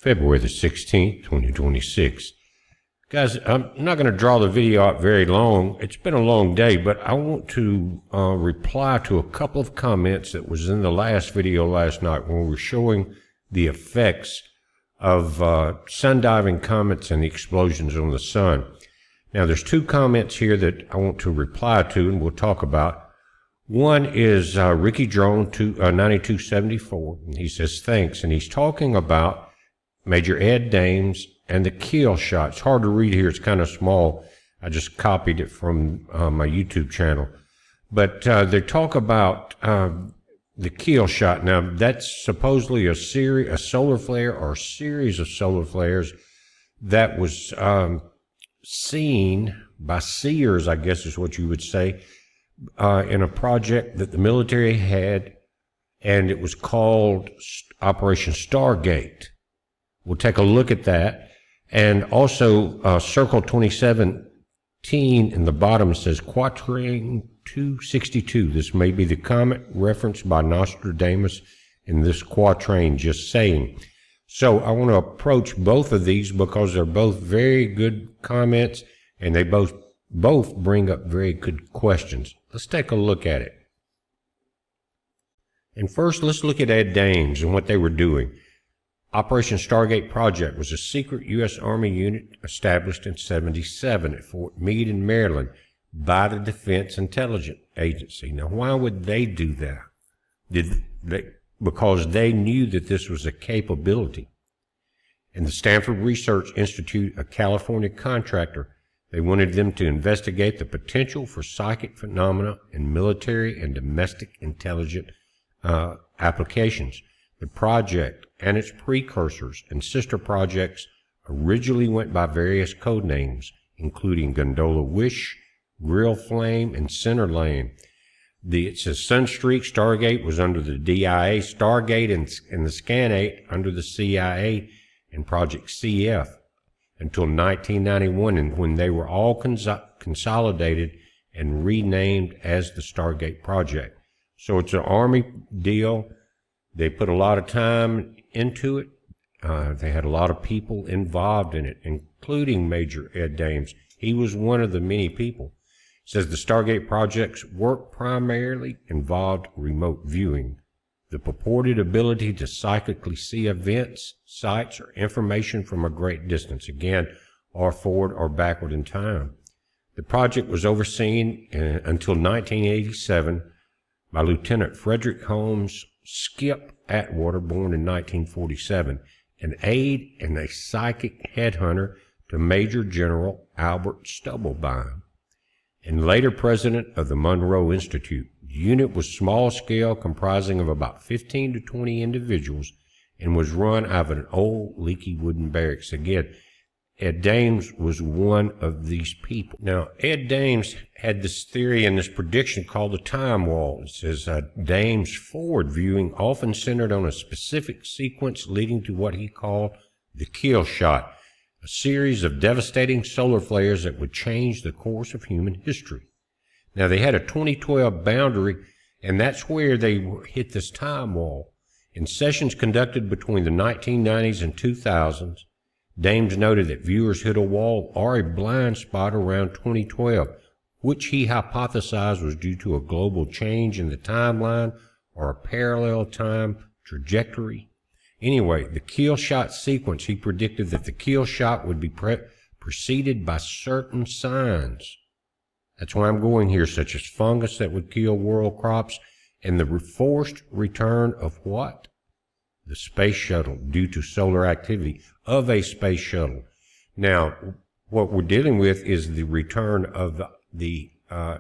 February the 16th, 2026. Guys, I'm not going to draw the video out very long. It's been a long day, but I want to reply to a couple of comments that was in the last video last night when we were showing the effects of sun diving comets and the explosions on the sun. Now, there's two comments here that I want to reply to and we'll talk about. One is Ricky Drone 9274, and he says, thanks, and he's talking about Major Ed Dames and the kill shot. It's hard to read here, it's kind of small. I just copied it from my YouTube channel. But they talk about the kill shot. Now, that's supposedly a solar flare or a series of solar flares that was seen by seers, I guess is what you would say, in a project that the military had, and it was called Operation Stargate. We'll take a look at that. And also, Circle 2017 in the bottom says Quatrain 262. This may be the comet referenced by Nostradamus in this quatrain, just saying. So I want to approach both of these because they're both very good comments and they both bring up very good questions. Let's take a look at it. And first, let's look at Ed Dames and what they were doing. Operation Stargate Project was a secret U.S. Army unit established in '77 at Fort Meade in Maryland by the Defense Intelligence Agency. Now, why would they do that? Because they knew that this was a capability. And the Stanford Research Institute, a California contractor, they wanted them to investigate the potential for psychic phenomena in military and domestic intelligence applications. The project and its precursors and sister projects originally went by various code names, including Gondola Wish, Grill Flame, and Center Lane. It says Sunstreak Stargate was under the DIA, Stargate and the Scan-8 under the CIA and Project CF until 1991, and when they were all consolidated and renamed as the Stargate Project. So it's an Army deal. They put a lot of time into it. They had a lot of people involved in it, including Major Ed Dames. He was one of the many people. It says the Stargate Project's work primarily involved remote viewing, the purported ability to psychically see events, sights, or information from a great distance, again, or forward or backward in time. The project was overseen until 1987 by Lieutenant Frederick Holmes Skip Atwater, born in 1947, an aide and a psychic headhunter to Major General Albert Stubblebine, and later president of the Monroe Institute. The unit was small scale, comprising of about 15 to 20 individuals, and was run out of an old leaky wooden barracks. Again, Ed Dames was one of these people. Now, Ed Dames had this theory and this prediction called the time wall. It says Dames' forward viewing often centered on a specific sequence leading to what he called the kill shot, a series of devastating solar flares that would change the course of human history. Now, they had a 2012 boundary, and that's where they hit this time wall. In sessions conducted between the 1990s and 2000s, Dames noted that viewers hit a wall or a blind spot around 2012, which he hypothesized was due to a global change in the timeline or a parallel time trajectory. Anyway, the kill shot sequence, he predicted that the kill shot would be preceded by certain signs. That's why I'm going here, such as fungus that would kill world crops and the forced return of what? The space shuttle, due to solar activity of a space shuttle. Now, what we're dealing with is the return of the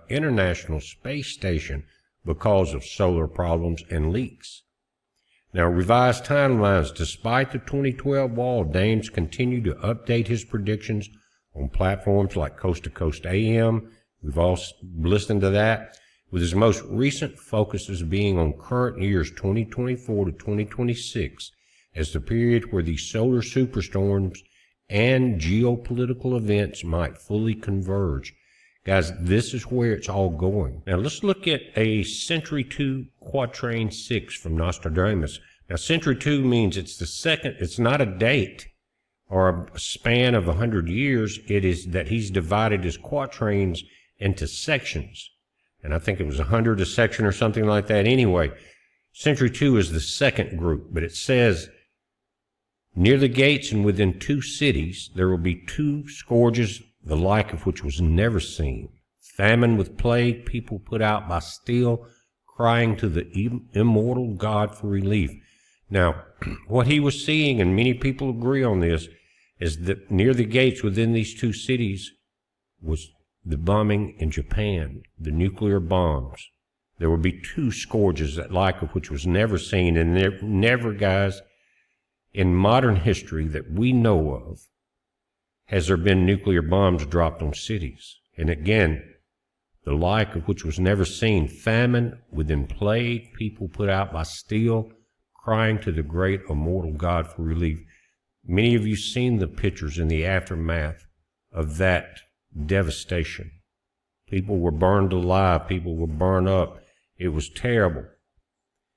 International Space Station because of solar problems and leaks. Now, revised timelines. Despite the 2012 wall, Dames continued to update his predictions on platforms like Coast to Coast AM. We've all listened to that, with his most recent focuses being on current years 2024 to 2026 as the period where these solar superstorms and geopolitical events might fully converge. Guys, this is where it's all going. Now let's look at a Century 2 Quatrain 6 from Nostradamus Now, century 2 means it's the second, it's not a date or a span of 100 years. It is that he's divided his quatrains into sections. And I think it was 100 a section or something like that. Anyway, century 2 is the second group, but it says, near the gates and within 2 cities, there will be 2 scourges, the like of which was never seen. Famine with plague, people put out by steel, crying to the immortal God for relief. Now, what he was seeing, and many people agree on this, is that near the gates within these 2 cities was the bombing in Japan, the nuclear bombs. There would be 2 scourges, that like of which was never seen, and never, guys, in modern history that we know of, has there been nuclear bombs dropped on cities. And again, the like of which was never seen. Famine within plague, people put out by steel, crying to the great immortal God for relief. Many of you seen the pictures in the aftermath of that devastation. People were burned alive. People were burned up. It was terrible.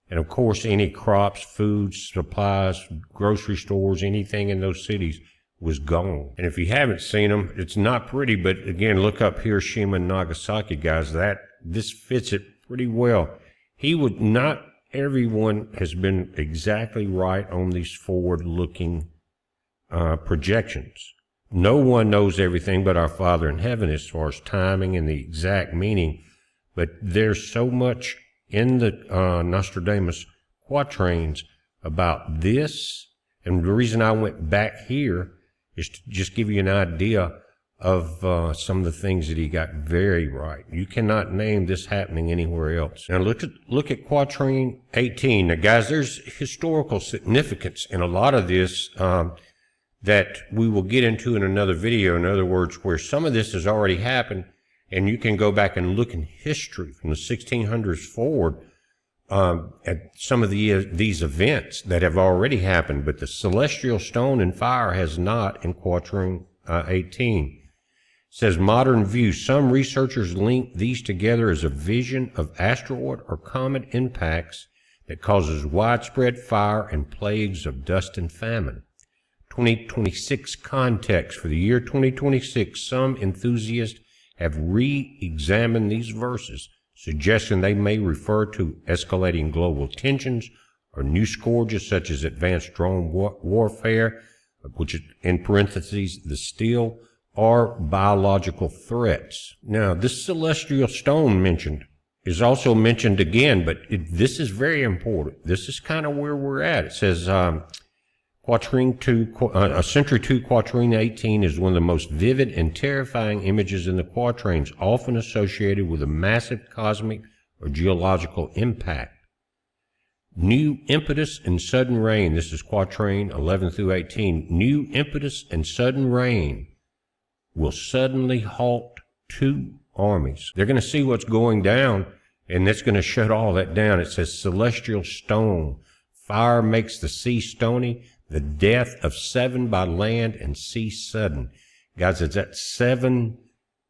And of course, any crops, food, supplies, grocery stores, anything in those cities was gone. And if you haven't seen them, it's not pretty, but again, look up Hiroshima and Nagasaki, guys. This fits it pretty well. Not everyone has been exactly right on these forward-looking projections. No one knows everything but our Father in heaven as far as timing and the exact meaning, but there's so much in the Nostradamus quatrains about this. And the reason I went back here is to just give you an idea of some of the things that he got very right. You cannot name this happening anywhere else. Now look at quatrain 18. Now guys, there's historical significance in a lot of this that we will get into in another video. In other words, where some of this has already happened, and you can go back and look in history from the 1600s forward at some of these events that have already happened, but the celestial stone and fire has not in quatrain 18. It says, modern view. Some researchers link these together as a vision of asteroid or comet impacts that causes widespread fire and plagues of dust and famine. 2026 context. For the year 2026, some enthusiasts have re-examined these verses, suggesting they may refer to escalating global tensions or new scourges such as advanced drone warfare, which is in parentheses, the steel, or biological threats. Now, this celestial stone mentioned is also mentioned again, but this is very important. This is kind of where we're at. It says, Century 2 quatrain 18 is one of the most vivid and terrifying images in the quatrains, often associated with a massive cosmic or geological impact. New impetus and sudden rain. This is quatrain 11 through 18. New impetus and sudden rain will suddenly halt 2 armies. They're going to see what's going down, and that's going to shut all that down. It says celestial stone. Fire makes the sea stony. The death of 7 by land and sea sudden. Guys, is that 7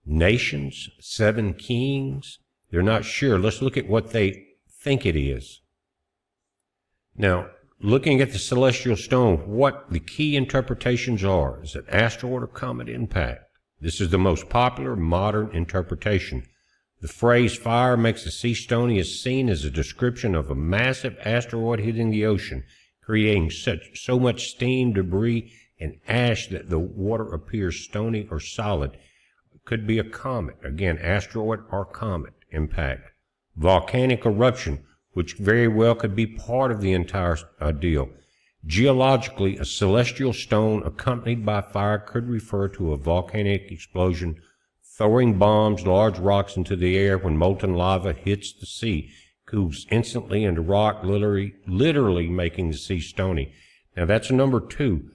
nations, 7 kings? They're not sure. Let's look at what they think it is. Now, looking at the celestial stone, what the key interpretations are is an asteroid or comet impact. This is the most popular modern interpretation. The phrase fire makes the sea stony is seen as a description of a massive asteroid hitting the ocean, creating so much steam, debris, and ash that the water appears stony or solid. It could be a comet. Again, asteroid or comet impact. Volcanic eruption, which very well could be part of the entire deal. Geologically, a celestial stone accompanied by fire could refer to a volcanic explosion, throwing bombs, large rocks into the air. When molten lava hits the sea, cools instantly into rock, literally making the sea stony. Now that's number 2.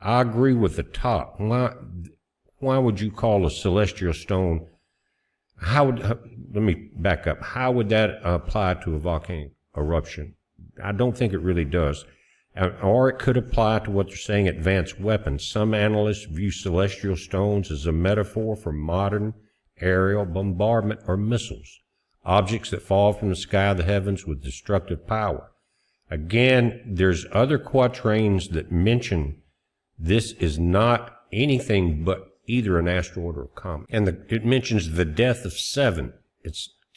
I agree with the top. Why would you call a celestial stone? Let me back up. How would that apply to a volcanic eruption? I don't think it really does. Or it could apply to what they're saying, advanced weapons. Some analysts view celestial stones as a metaphor for modern aerial bombardment or missiles, objects that fall from the sky of the heavens with destructive power. Again, there's other quatrains that mention this is not anything but either an asteroid or a comet. And it mentions the death of 7.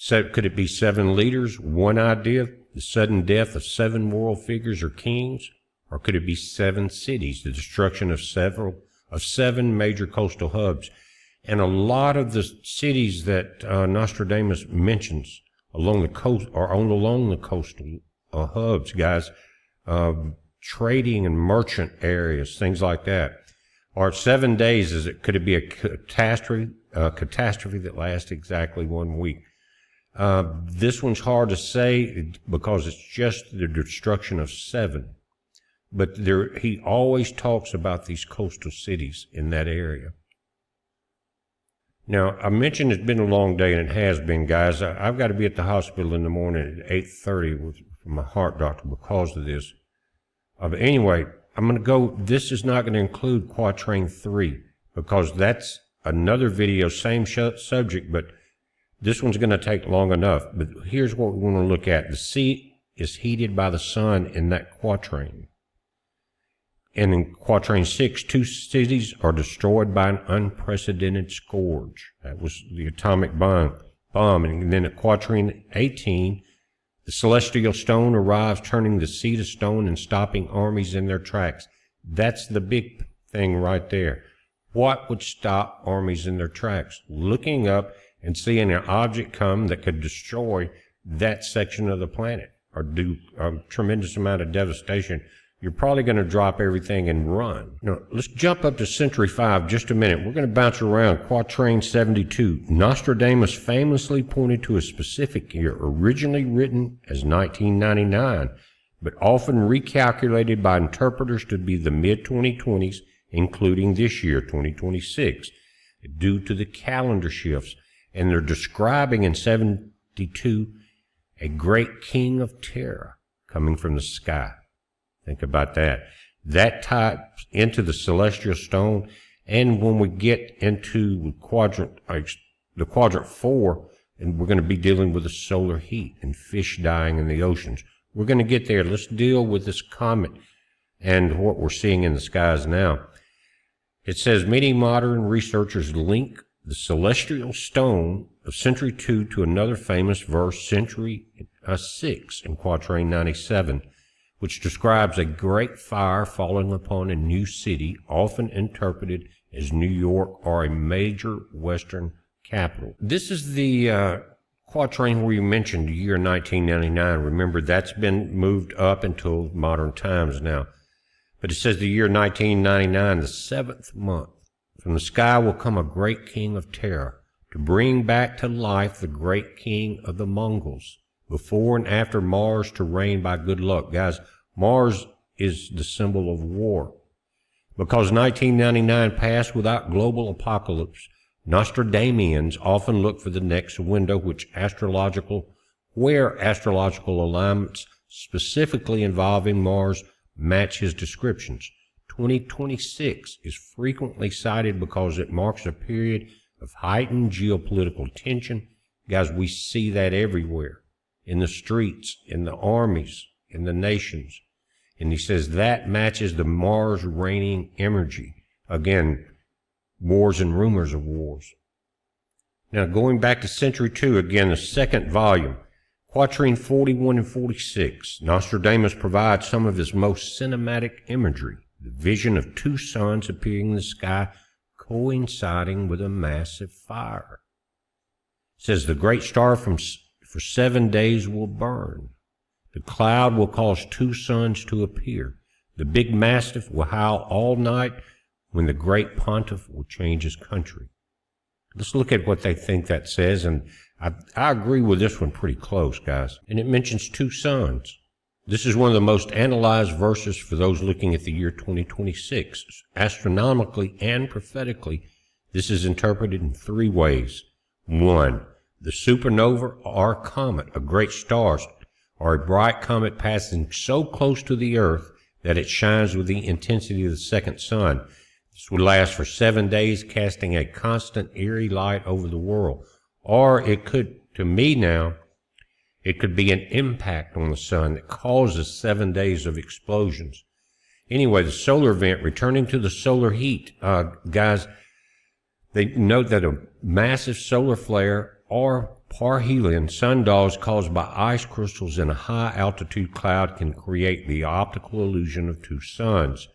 Could it be 7 leaders? One idea, the sudden death of 7 world figures or kings? Or could it be 7 cities, the destruction of 7 major coastal hubs? And a lot of the cities that Nostradamus mentions along the coast are along the coastal hubs, guys. Trading and merchant areas, things like that. Or 7 days, could it be a catastrophe that lasts exactly 1 week? This one's hard to say because it's just the destruction of 7. But he always talks about these coastal cities in that area. Now, I mentioned it's been a long day, and it has been, guys. I've got to be at the hospital in the morning at 8:30 with my heart doctor because of this. But anyway, I'm going to go, this is not going to include Quatrain 3, because that's another video, same subject, but this one's going to take long enough. But here's what we want to look at. The sea is heated by the sun in that quatrain. And in Quatrain 6, 2 cities are destroyed by an unprecedented scourge. That was the atomic bomb. And then at Quatrain 18, the celestial stone arrives, turning the sea to stone and stopping armies in their tracks. That's the big thing right there. What would stop armies in their tracks? Looking up and seeing an object come that could destroy that section of the planet or do a tremendous amount of devastation. You're probably going to drop everything and run. Now, let's jump up to Century 5 just a minute. We're going to bounce around. Quatrain 72. Nostradamus famously pointed to a specific year, originally written as 1999, but often recalculated by interpreters to be the mid-2020s, including this year, 2026, due to the calendar shifts. And they're describing in 72 a great king of terror coming from the sky. Think about that. That ties into the celestial stone. And when we get into the quadrant 4, and we're going to be dealing with the solar heat and fish dying in the oceans. We're going to get there. Let's deal with this comet and what we're seeing in the skies now. It says many modern researchers link the celestial stone of Century 2 to another famous verse, Century 6 in Quatrain 97. Which describes a great fire falling upon a new city, often interpreted as New York or a major Western capital. This is the quatrain where you mentioned the year 1999. Remember, that's been moved up until modern times now. But it says the year 1999, the 7th month. From the sky will come a great king of terror to bring back to life the great king of the Mongols. Before and after Mars to reign by good luck. Guys, Mars is the symbol of war. Because 1999 passed without global apocalypse, Nostradamians often look for the next window where astrological alignments specifically involving Mars match his descriptions. 2026 is frequently cited because it marks a period of heightened geopolitical tension. Guys, we see that everywhere. In the streets, in the armies, in the nations. And he says that matches the Mars reigning energy. Again, wars and rumors of wars. Now going back to Century 2, again, the second volume, Quatrain 41 and 46, Nostradamus provides some of his most cinematic imagery. The vision of 2 suns appearing in the sky coinciding with a massive fire. It says the great star for 7 days will burn. The cloud will cause 2 suns to appear. The big mastiff will howl all night when the great pontiff will change his country. Let's look at what they think that says, and I agree with this one pretty close, guys. And it mentions 2 suns. This is one of the most analyzed verses for those looking at the year 2026. Astronomically and prophetically, this is interpreted in 3 ways. 1. The supernova or comet, a great star, or a bright comet passing so close to the Earth that it shines with the intensity of the second sun. This would last for 7 days, casting a constant eerie light over the world. Or it could, to me now, It could be an impact on the sun that causes 7 days of explosions. Anyway, the solar event, returning to the solar heat, guys, they note that a massive solar flare or parhelion sundials caused by ice crystals in a high-altitude cloud can create the optical illusion of two suns.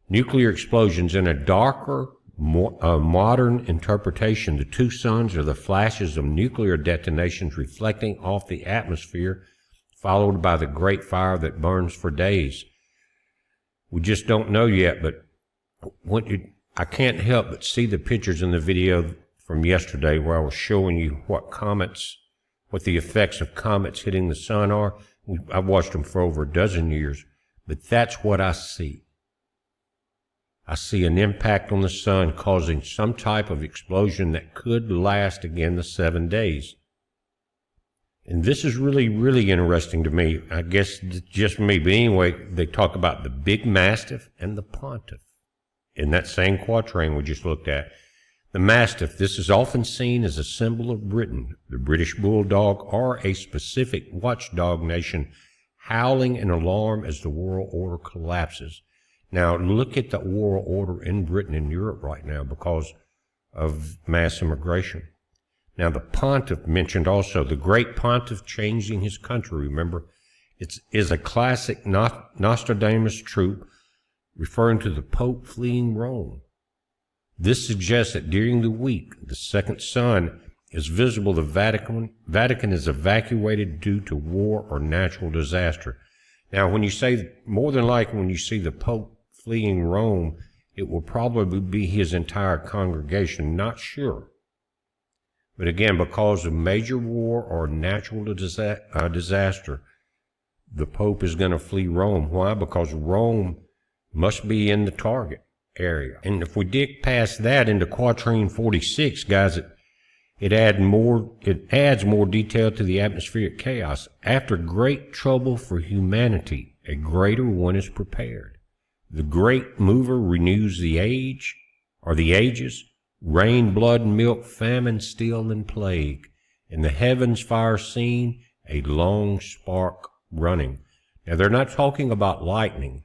Nuclear explosions in a darker, modern interpretation, the two suns are the flashes of nuclear detonations reflecting off the atmosphere, followed by the great fire that burns for days. We just don't know yet, but I can't help but see the pictures in the video from yesterday where I was showing you what the effects of comets hitting the sun are. I've watched them for over a dozen years, but that's what I see. I see an impact on the sun causing some type of explosion that could last again the 7 days. And this is really, really interesting to me. I guess just me, but anyway, they talk about the big mastiff and the pontiff in that same quatrain we just looked at. The mastiff, this is often seen as a symbol of Britain, the British bulldog, or a specific watchdog nation howling in alarm as the world order collapses. Now, look at the world order in Britain and Europe right now because of mass immigration. Now, the pontiff mentioned also, the great pontiff changing his country, remember, is a classic Nostradamus trope referring to the Pope fleeing Rome. This suggests that during the week the second sun is visible, the Vatican is evacuated due to war or natural disaster. Now, when you say, more than likely when you see the Pope fleeing Rome, it will probably be his entire congregation, not sure. But again, because of major war or natural disaster, the Pope is going to flee Rome. Why? Because Rome must be in the target area. And if we dig past that into quatrain 46, guys, it adds more detail to the atmospheric chaos. After great trouble for humanity, a greater one is prepared. The great mover renews the ages, rain, blood, milk, famine, steel, and plague. In the heavens fire seen, a long spark running. Now, they're not talking about lightning.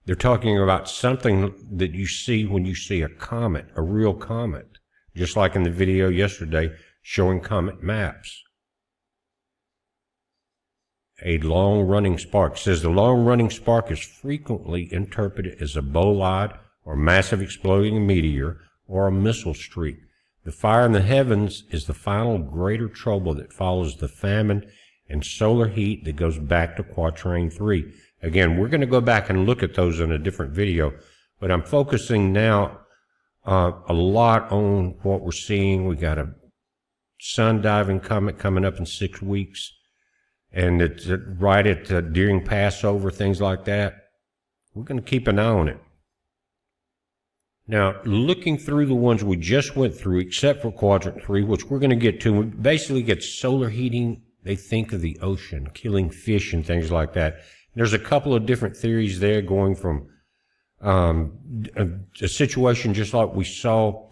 They're talking about something that you see when you see a comet, a real comet, just like in the video yesterday showing comet maps. A long-running spark. It says the long-running spark is frequently interpreted as a bolide or massive exploding meteor or a missile streak. The fire in the heavens is the final greater trouble that follows the famine and solar heat that goes back to quatrain 3. Again, we're going to go back and look at those in a different video, but I'm focusing now a lot on what we're seeing. We got a sun-diving comet coming up in 6 weeks, and it's right at during Passover, things like that. We're going to keep an eye on it. Now, looking through the ones we just went through, except for quadrant 3, which we're going to get to, we basically get solar heating. They think of the ocean, killing fish and things like that. There's a couple of different theories there, going from a situation just like we saw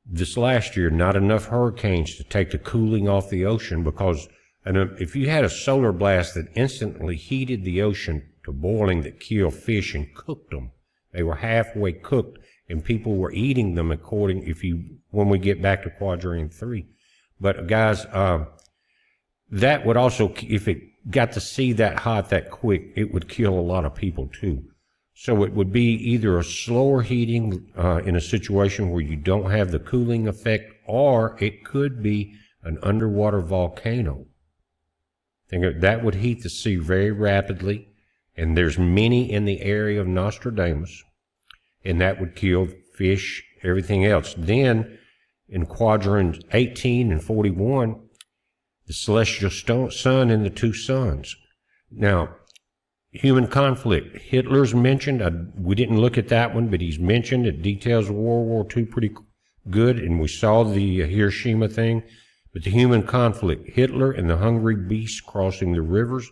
this last year, not enough hurricanes to take the cooling off the ocean, because if you had a solar blast that instantly heated the ocean to boiling that killed fish and cooked them, they were halfway cooked, and people were eating them when we get back to quadrant 3. But guys, that would also, if it got to see that hot that quick, it would kill a lot of people too. So it would be either a slower heating in a situation where you don't have the cooling effect, or it could be an underwater volcano. That would heat the sea very rapidly, and there's many in the area of Nostradamus, and that would kill fish, everything else. Then in quadrant 18 and 41, the celestial sun and the two suns. Now, human conflict. Hitler's mentioned. We didn't look at that one, but he's mentioned. It details World War II pretty good, and we saw the Hiroshima thing. But the human conflict, Hitler and the hungry beast crossing the rivers.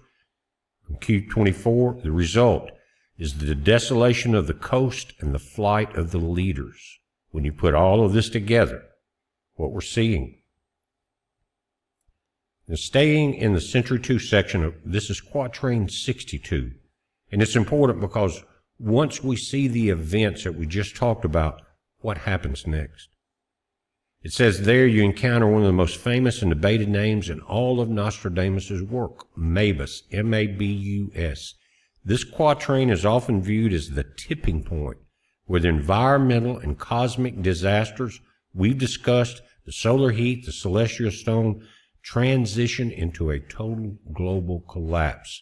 Q24, the result is the desolation of the coast and the flight of the leaders. When you put all of this together, what we're seeing. Now, staying in the Century 2 section of this is Quatrain 62. And it's important because once we see the events that we just talked about, what happens next? It says there you encounter one of the most famous and debated names in all of Nostradamus' work, Mabus, M-A-B-U-S. This quatrain is often viewed as the tipping point where the environmental and cosmic disasters we've discussed, the solar heat, the celestial stone, transition into a total global collapse.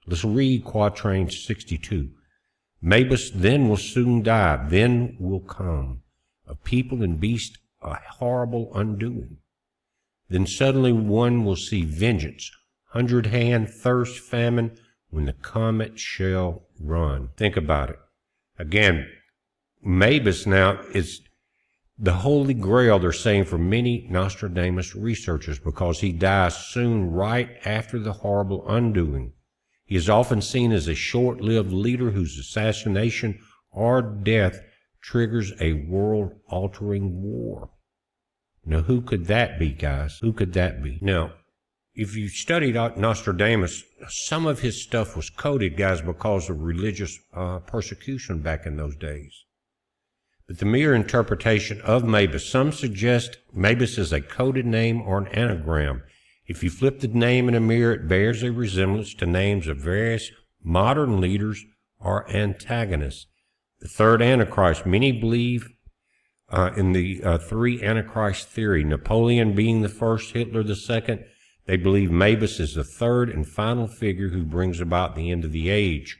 Let's read Quatrain 62. Mabus then will soon die, then will come, of people and beast a horrible undoing. Then suddenly one will see vengeance, 100-hand, thirst, famine, when the comet shall run. Think about it. Again, Mabus now is the holy grail, they're saying, for many Nostradamus researchers, because he dies soon right after the horrible undoing. He is often seen as a short-lived leader whose assassination or death triggers a world-altering war. Now, who could that be, guys? Who could that be? Now, if you studied Nostradamus, some of his stuff was coded, guys, because of religious persecution back in those days. But the mere interpretation of Mabus, some suggest Mabus is a coded name or an anagram. If you flip the name in a mirror, it bears a resemblance to names of various modern leaders or antagonists. The third Antichrist, many believe in the three Antichrist theory, Napoleon being the first, Hitler the second. They believe Mabus is the third and final figure who brings about the end of the age.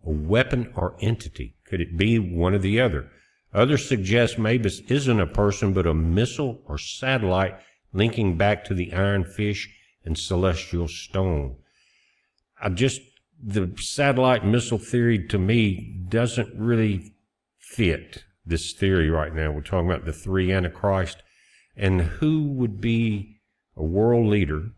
A weapon or entity. Could it be one or the other? Others suggest Mabus isn't a person but a missile or satellite linking back to the iron fish and celestial stone. The satellite missile theory to me doesn't really fit this theory right now. We're talking about the three Antichrist, and who would be a world leader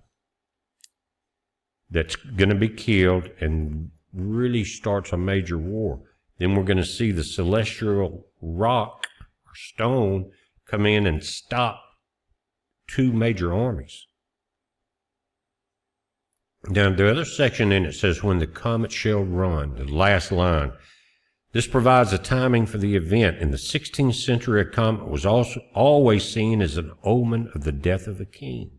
that's going to be killed and really starts a major war. Then we're going to see the celestial rock or stone come in and stop two major armies. Now, the other section in it says, when the comet shall run, the last line. This provides a timing for the event. In the 16th century, a comet was also always seen as an omen of the death of a king.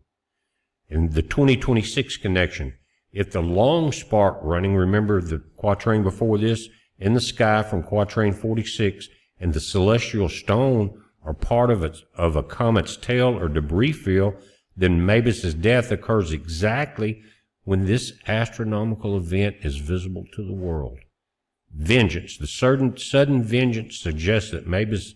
In the 2026 connection, if the long spark running, remember the quatrain before this, in the sky from Quatrain 46, and the celestial stone are part of a comet's tail or debris field, then Mabus's death occurs exactly when this astronomical event is visible to the world. Vengeance. The sudden vengeance suggests that Mabus's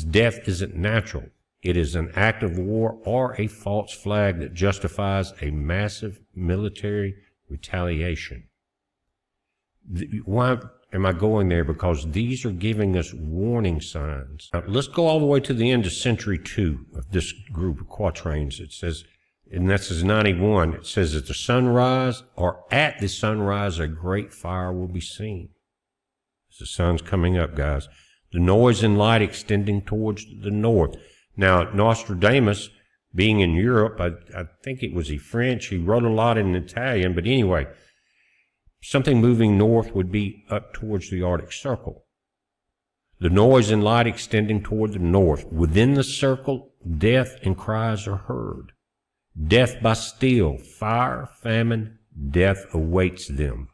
death isn't natural. It is an act of war or a false flag that justifies a massive military retaliation. Why am I going there? Because these are giving us warning signs. Now, let's go all the way to the end of Century 2 of this group of quatrains. It says, and that says 91, it says, at the sunrise or at the sunrise a great fire will be seen. The sun's coming up, guys. The noise and light extending towards the north. Now, Nostradamus, being in Europe, I think it was French, he wrote a lot in Italian, but anyway, something moving north would be up towards the Arctic Circle. The noise and light extending toward the north. Within the circle, death and cries are heard. Death by steel, fire, famine, death awaits them.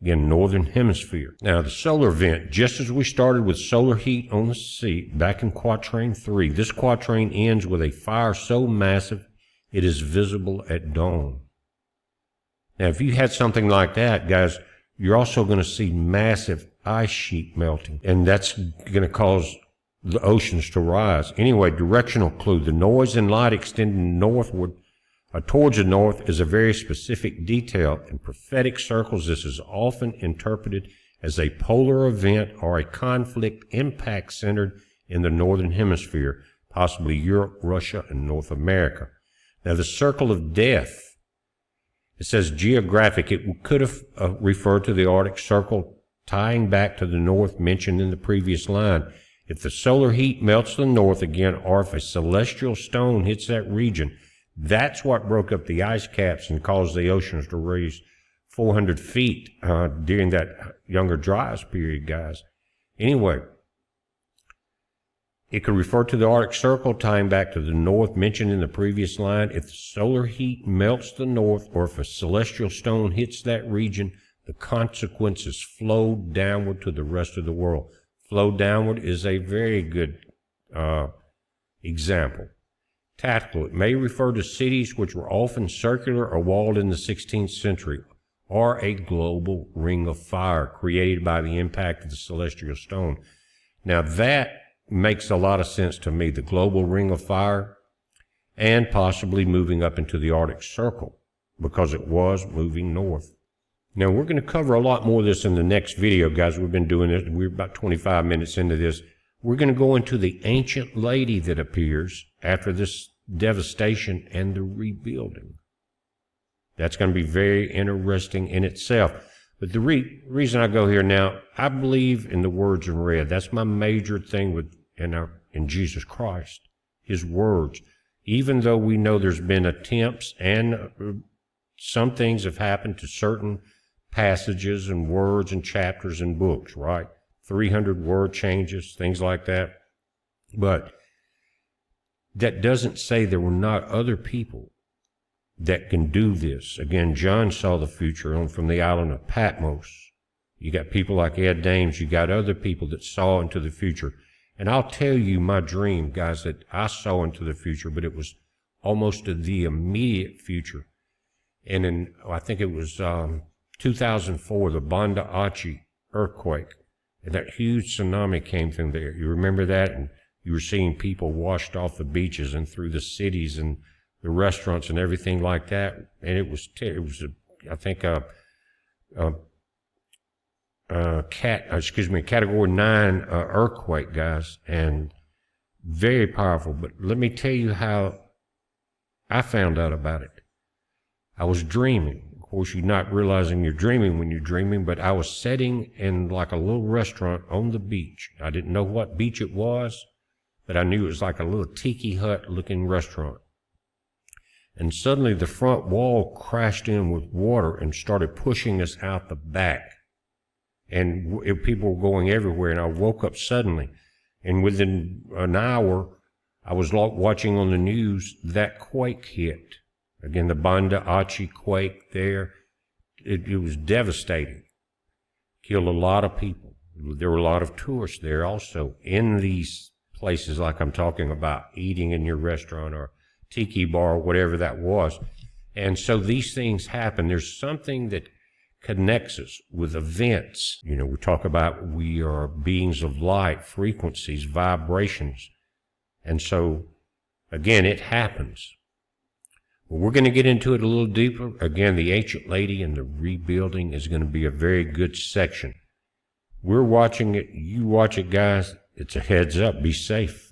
Again, northern hemisphere. Now, the solar vent, just as we started with solar heat on the sea back in Quatrain 3, this quatrain ends with a fire so massive it is visible at dawn. Now, if you had something like that, guys, you're also going to see massive ice sheet melting, and that's going to cause the oceans to rise. Anyway, directional clue, the noise and light extending northward towards the north is a very specific detail. In prophetic circles, this is often interpreted as a polar event or a conflict impact centered in the northern hemisphere, possibly Europe, Russia, and North America. Now, the circle of death, it says geographic. It could have referred to the Arctic Circle, tying back to the north mentioned in the previous line. If the solar heat melts the north again, or if a celestial stone hits that region, That's what broke up the ice caps and caused the oceans to rise 400 feet during that Younger Dryas period, guys. Anyway, it could refer to the Arctic Circle, tying back to the north mentioned in the previous line. If the solar heat melts the north, or if a celestial stone hits that region, the consequences flow downward to the rest of the world. Flow downward is a very good example. Tactical, it may refer to cities which were often circular or walled in the 16th century, or a global ring of fire created by the impact of the celestial stone. Now that makes a lot of sense to me, the global ring of fire, and possibly moving up into the Arctic Circle, because it was moving north. Now we're going to cover a lot more of this in the next video, guys. We've been doing it. We're about 25 minutes into this. We're going to go into the ancient lady that appears after this devastation and the rebuilding. That's going to be very interesting in itself. But the reason I go here now, I believe in the words in red. That's my major thing in Jesus Christ, his words. Even though we know there's been attempts and some things have happened to certain passages and words and chapters and books, right? 300 word changes, things like that. But that doesn't say there were not other people that can do this. Again, John saw the future from the island of Patmos. You got people like Ed Dames. You got other people that saw into the future. And I'll tell you my dream, guys, that I saw into the future, but it was almost to the immediate future. And I think it was 2004, the Banda Aceh earthquake. And that huge tsunami came through there. You remember that? And you were seeing people washed off the beaches and through the cities and the restaurants and everything like that. And it was I think Category 9 earthquake, guys, and very powerful. But let me tell you how I found out about it. I was dreaming. Of course, you're not realizing you're dreaming when you're dreaming, but I was sitting in like a little restaurant on the beach. I didn't know what beach it was, but I knew it was like a little tiki hut looking restaurant. And suddenly the front wall crashed in with water and started pushing us out the back. And people were going everywhere, and I woke up suddenly. And within an hour, I was watching on the news that quake hit. Again, the Banda Aceh quake there. It was devastating. Killed a lot of people. There were a lot of tourists there also in these places like I'm talking about, eating in your restaurant or tiki bar, whatever that was. And so these things happen. There's something that connects us with events. You know, we talk about we are beings of light, frequencies, vibrations. And so, again, it happens. Well, we're going to get into it a little deeper. Again, the ancient lady and the rebuilding is going to be a very good section. We're watching it. You watch it, guys. It's a heads up. Be safe.